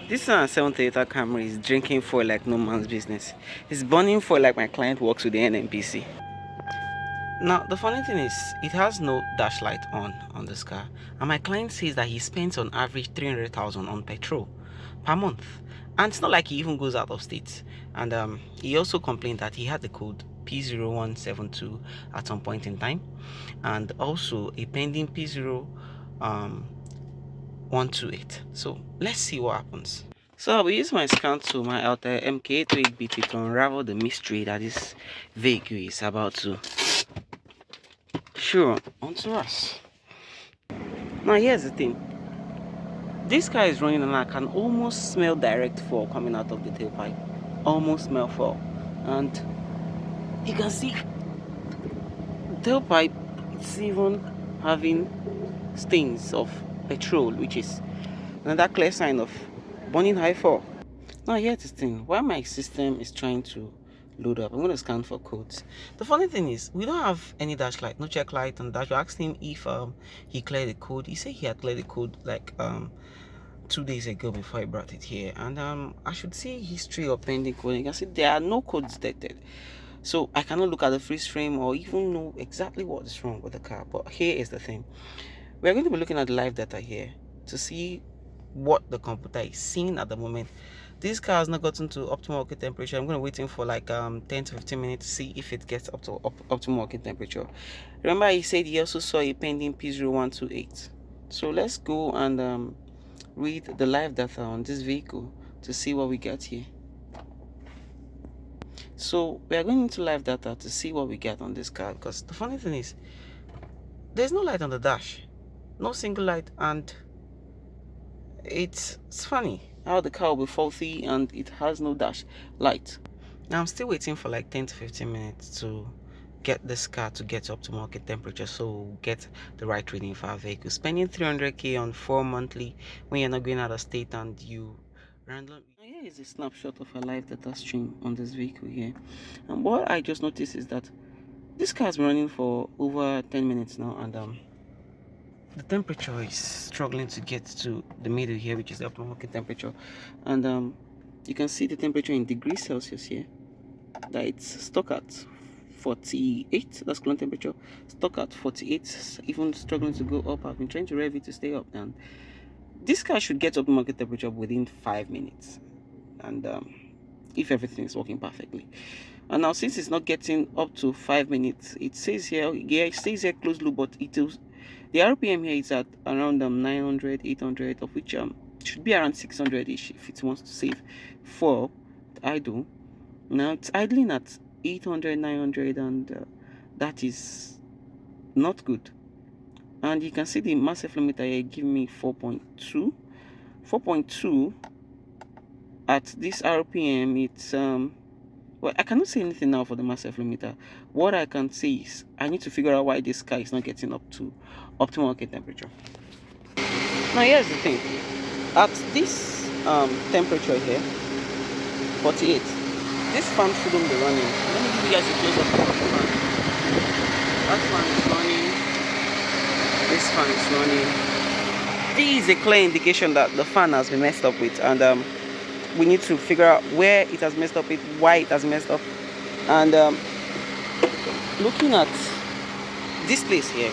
This 7 Toyota Camry is drinking fuel like no man's business. It's burning fuel like my client works with the NNPC. Now, the funny thing is, it has no dash light on this car, and my client says that he spends on average 300,000 on petrol per month, and it's not like he even goes out of state. And he also complained that he had the code P0172 at some point in time, and also a pending P0128. So let's see what happens. So I'll be using my scan to my Autel MK808BT to unravel the mystery that this vehicle is about to show onto us. Now here's the thing. This car is running and I can almost smell direct fuel coming out of the tailpipe. Almost smell fuel. And you can see the tailpipe, it's even having stains of petrol, which is another clear sign of burning high fuel. Now here's the thing. While my system is trying to load up, I'm going to scan for codes. The funny thing is, we don't have any dash light, no check light on the dash. We asked him if he cleared the code. He said he had cleared the code like 2 days ago before I brought it here. And I should see history of pending code. You can see there are no codes detected, so I cannot look at the freeze frame or even know exactly what is wrong with the car. But here is the thing. We're going to be looking at the live data here to see what the computer is seeing at the moment. This car has not gotten to optimal working temperature. I'm going to wait in for like 10 to 15 minutes to see if it gets up to optimal working temperature. Remember, he said he also saw a pending P0128. So let's go and read the live data on this vehicle to see what we get here. So we are going into live data to see what we get on this car, because the funny thing is, there's no light on the dash, no single light, and it's funny how the car will be faulty and it has no dash light. Now I'm still waiting for like 10 to 15 minutes to get this car to get up to market temperature, so we'll get the right reading for our vehicle. Spending 300k on 4 monthly when you're not going out of state and you randomly. Here is a snapshot of a live data stream on this vehicle here, and what I just noticed is that this car has been running for over 10 minutes now, and the temperature is struggling to get to the middle here, which is the optimal working temperature. And you can see the temperature in degrees Celsius here, that it's stuck at 48. That's coolant temperature, stuck at 48, even struggling to go up. I've been trying to rev it to stay up, and this car should get optimal working temperature within 5 minutes, and if everything is working perfectly. And now, since it's not getting up to 5 minutes, it says here, yeah, it stays here closed loop, but it will, the RPM here is at around 900, 800, of which should be around 600-ish if it wants to save for idle. Now it's idling at 800, 900, and that is not good. And you can see the mass efflumeter here give me 4.2. 4.2 at this RPM. It's well, I cannot say anything now for the mass efflumeter. What I can say is I need to figure out why this car is not getting up to optimal working temperature. Now here's the thing. At this temperature here, 48, this fan shouldn't be running. Let me give you guys a close up of the fan. That fan is running. This fan is running. This is a clear indication that the fan has been messed up with, and we need to figure out where it has messed up with, why it has messed up. And looking at this place here,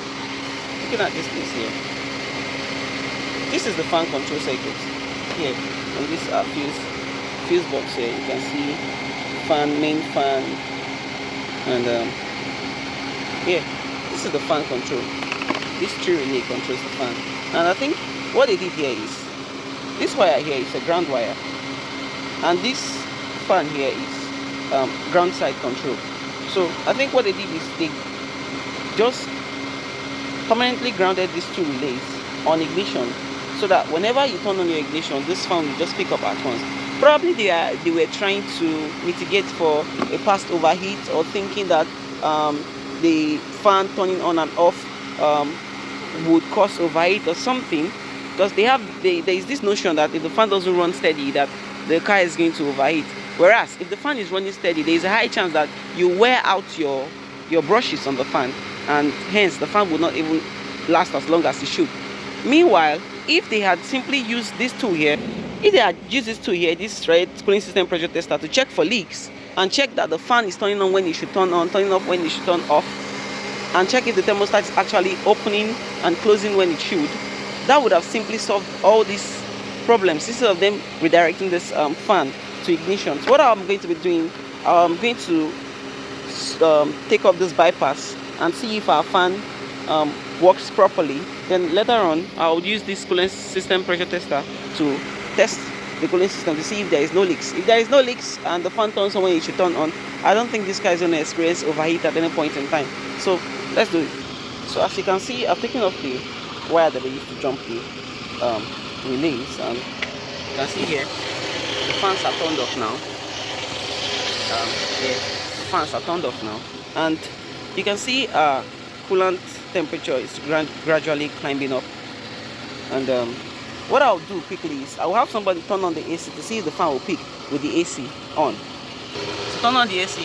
this is the fan control circuit here on this fuse box here. You can see fan, main fan, and yeah, this is the fan control. This tree relay controls the fan, and I think what they did here is this wire here is a ground wire, and this fan here is ground side control. So I think what they did is they just permanently grounded these two relays on ignition, so that whenever you turn on your ignition, this fan will just pick up at once. Probably they were trying to mitigate for a past overheat, or thinking that the fan turning on and off would cause overheat or something, because there is this notion that if the fan doesn't run steady, that the car is going to overheat. Whereas if the fan is running steady, there is a high chance that you wear out your brushes on the fan, and hence the fan will not even last as long as it should. Meanwhile, if they had simply used this tool here, If I use this tool here, this red cooling system pressure tester, to check for leaks and check that the fan is turning on when it should turn on, turning off when it should turn off, and check if the thermostat is actually opening and closing when it should, that would have simply solved all these problems instead of them redirecting this fan to ignition. So what I'm going to be doing, I'm going to take off this bypass and see if our fan works properly. Then later on, I'll use this cooling system pressure tester to test the cooling system to see if there is no leaks. If there is no leaks and the fan turns on when it should turn on, I don't think this car is going to experience overheat at any point in time. So let's do it. So as you can see, I've taken off the wire that I used to jump the relays, and you can see here the fans are turned off now. Here, the fans are turned off now, and you can see coolant temperature is gradually climbing up. And what I'll do quickly is I'll have somebody turn on the AC to see if the fan will peak with the AC on. So turn on the AC.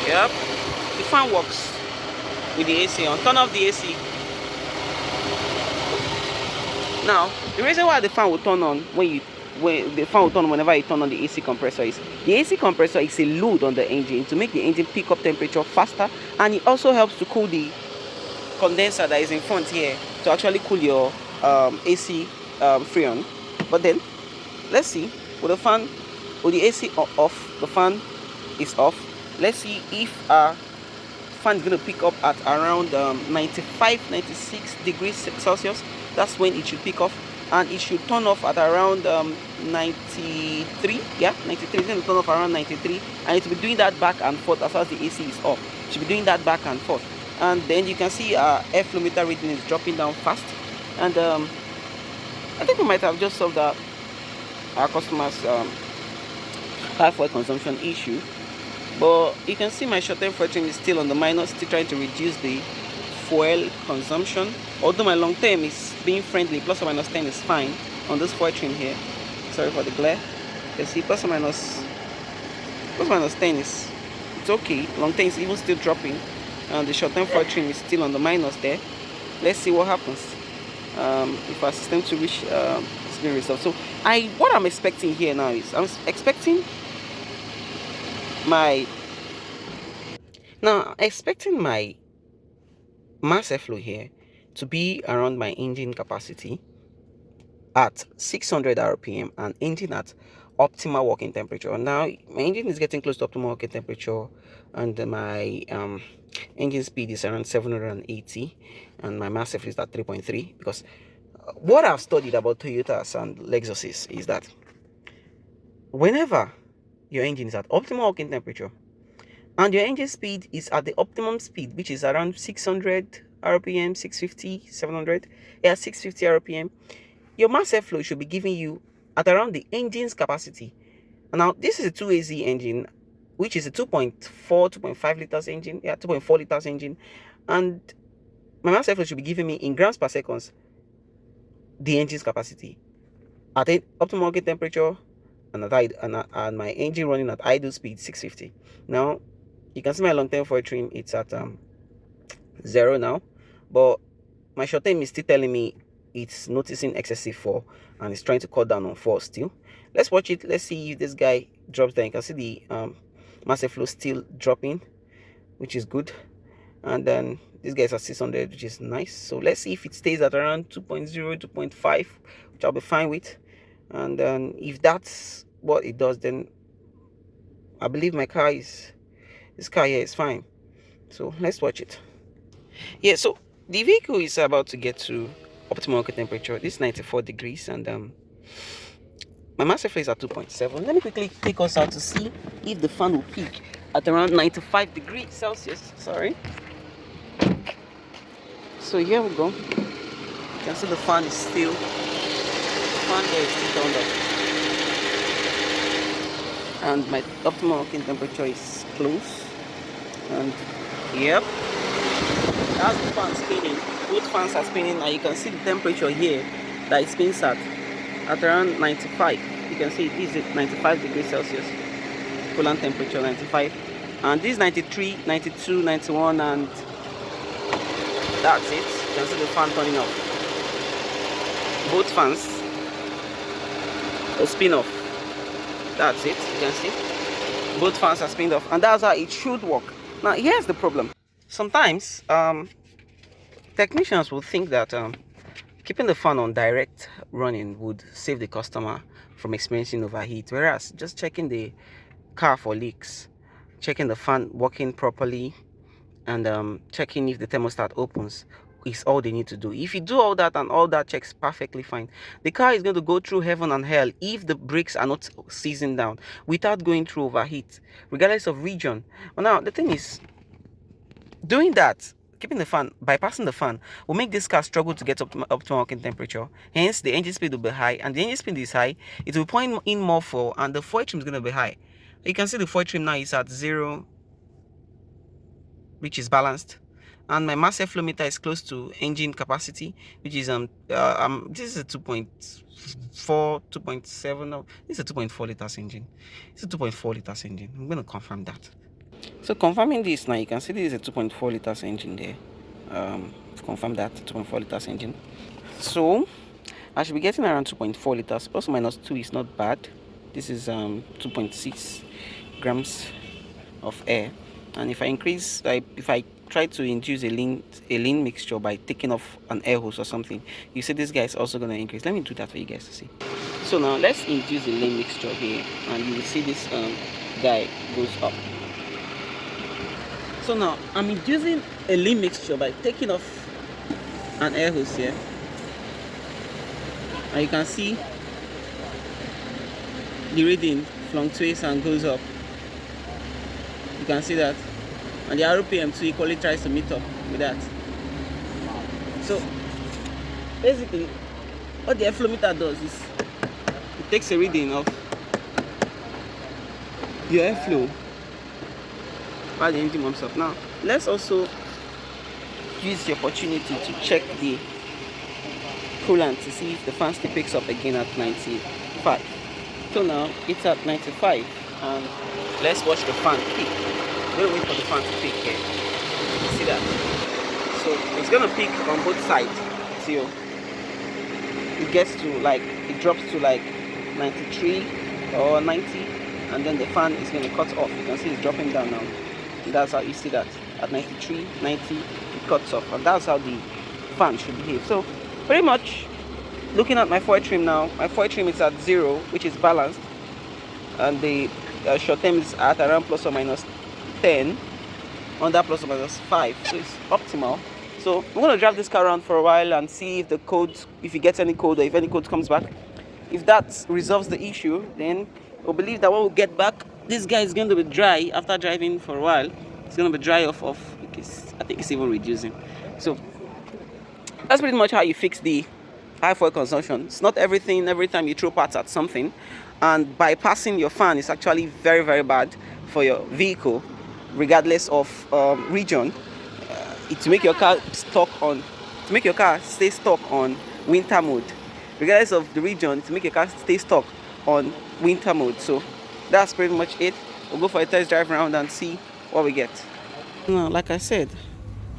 Yep, the fan works with the AC on. Turn off the AC. Now, the reason why the fan will turn on whenever you turn on the AC compressor is the AC compressor is a load on the engine to make the engine pick up temperature faster, and it also helps to cool the condenser that is in front here to actually cool your AC freon. But then let's see, with the fan, with the AC off, the fan is off. Let's see if our fan is going to pick up at around 95, 96 degrees Celsius. That's when it should pick off, and it should turn off at around 93. Yeah, 93. It's going to turn off around 93, and it will be doing that back and forth as far as the AC is off. It should be doing that back and forth, and then you can see our airflow meter reading is dropping down fast. And I think we might have just solved our customer's high fuel consumption issue. But you can see my short-term fuel trim is still on the minus, still trying to reduce the fuel consumption. Although my long term is being friendly, plus or minus 10 is fine on this fuel trim here. Sorry for the glare. You can see plus or minus 10 is, it's okay. Long term is even still dropping, and the short-term fuel trim is still on the minus there. Let's see what happens if our system to reach is being resolved. So what I'm expecting here now is I'm expecting my mass airflow here to be around my engine capacity at 600 rpm and engine at optimal working temperature. Now my engine is getting close to optimal working temperature, and my engine speed is around 780, and my mass airflow is at 3.3. because what I've studied about Toyotas and Lexuses is that whenever your engine is at optimal working temperature and your engine speed is at the optimum speed, which is around 600 rpm, 650, 700, yeah, 650 rpm, your mass airflow should be giving you at around the engine's capacity. And now this is a 2AZ engine, which is a 2.5 liters engine, yeah, 2.4 liters engine, and my mass airflow should be giving me in grams per seconds the engine's capacity at optimal working temperature, and my engine running at idle speed 650. Now you can see my long term fuel trim, it's at 0 now, but my short term is still telling me it's noticing excessive fall and it's trying to cut down on fall still. Let's watch it. Let's see if this guy drops down. You can see the mass airflow still dropping, which is good, and then this guy's at 600, which is nice. So let's see if it stays at around 2.0, 2.5, which I'll be fine with. And then if that's what it does, then I believe this car here is fine. So let's watch it. Yeah, so the vehicle is about to get to optimal working temperature. This is 94 degrees, and my mass airflow is at 2.7. Let me quickly take us out to see if the fan will peak at around 95 degrees Celsius. Sorry. So here we go. You can see the fan is still, there is still turned up, and my optimal working temperature is close. And yep, that's the fan spinning. Both fans are spinning, and you can see the temperature here that it spins at around 95. You can see it is at 95 degrees Celsius, coolant temperature 95, and this is 93, 92, 91, and that's it. You can see the fan turning off. Both fans a spin off. That's it. You can see both fans are spinned off, and that's how it should work. Now here's the problem. Sometimes technicians will think that keeping the fan on direct running would save the customer from experiencing overheat, whereas just checking the car for leaks, checking the fan working properly, and checking if the thermostat opens is all they need to do. If you do all that and all that checks perfectly fine, the car is going to go through heaven and hell if the brakes are not seizing down without going through overheat, regardless of region. But now the thing is, doing that, keeping the fan, bypassing the fan, will make this car struggle to get up to working temperature. Hence, the engine speed will be high, and the engine speed is high, it will point in more fuel, and the fuel trim is going to be high. You can see the fuel trim now is at 0, which is balanced, and my mass flow meter is close to engine capacity, which is this is a 2.4, 2.7. No, this is a 2.4 liters engine. It's a 2.4 liters engine. I'm going to confirm that. So confirming this now, you can see this is a 2.4 liters engine there. Confirm that 2.4 liters engine. So I should be getting around 2.4 liters. Plus or minus 2 is not bad. This is 2.6 grams of air. And if I increase, if I try to induce a lean mixture by taking off an air hose or something, you see this guy is also going to increase. Let me do that for you guys to see. So now let's induce a lean mixture here, and you will see this guy goes up. So now I'm inducing a lean mixture by taking off an air hose here, and you can see the reading fluctuates and goes up. You can see that, and the RPM too equally tries to meet up with that. So basically what the airflow meter does is it takes a reading of your airflow while the engine warms up. Now let's also use the opportunity to check the coolant to see if the fan still picks up again at 95. So now it's at 95, and let's watch the fan peak. We'll wait for the fan to peak here. You see that? So it's gonna peak on both sides till it gets to it drops to 93 or 90, and then the fan is gonna cut off. You can see it's dropping down now. And that's how you see that at 93, 90 it cuts off, and that's how the fan should behave. So pretty much looking at my fuel trim now, my fuel trim is at 0, which is balanced, and the short term is at around plus or minus 10, under plus or minus 5, so it's optimal. So I'm going to drive this car around for a while and see if the code, if it gets any code or if any code comes back. If that resolves the issue, then we'll believe that when we get back, this guy is going to be dry after driving for a while. It's going to be dry off, because I think it's even reducing. So that's pretty much how you fix the high fuel consumption. It's not everything every time you throw parts at something, and bypassing your fan is actually very, very bad for your vehicle, regardless of region. To make your car stay stuck on winter mode, regardless of the region, to make your car stay stuck on winter mode. So that's pretty much it. We'll go for a test drive around and see what we get. Now, like I said,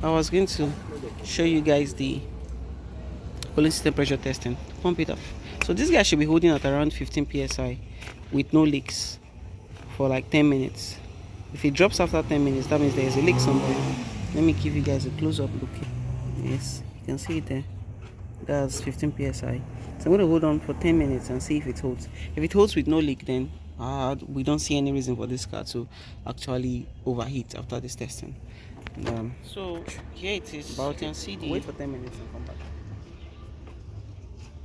I was going to show you guys the cooling system pressure testing. Pump it up. So this guy should be holding at around 15 psi with no leaks for 10 minutes. If it drops after 10 minutes, that means there is a leak somewhere. Let me give you guys a close-up look. Yes, you can see it there. That's 15 psi. So I'm going to hold on for 10 minutes and see if it holds. If it holds with no leak, then we don't see any reason for this car to actually overheat after this testing. So here it is. But you can see the wait for 10 minutes and come back.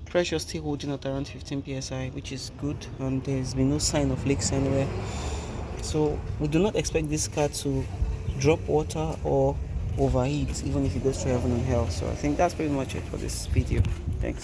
Pressure still holding at around 15 psi, which is good, and there's been no sign of leaks anywhere. So we do not expect this car to drop water or overheat, even if it goes to heaven and hell. So I think that's pretty much it for this video. Thanks.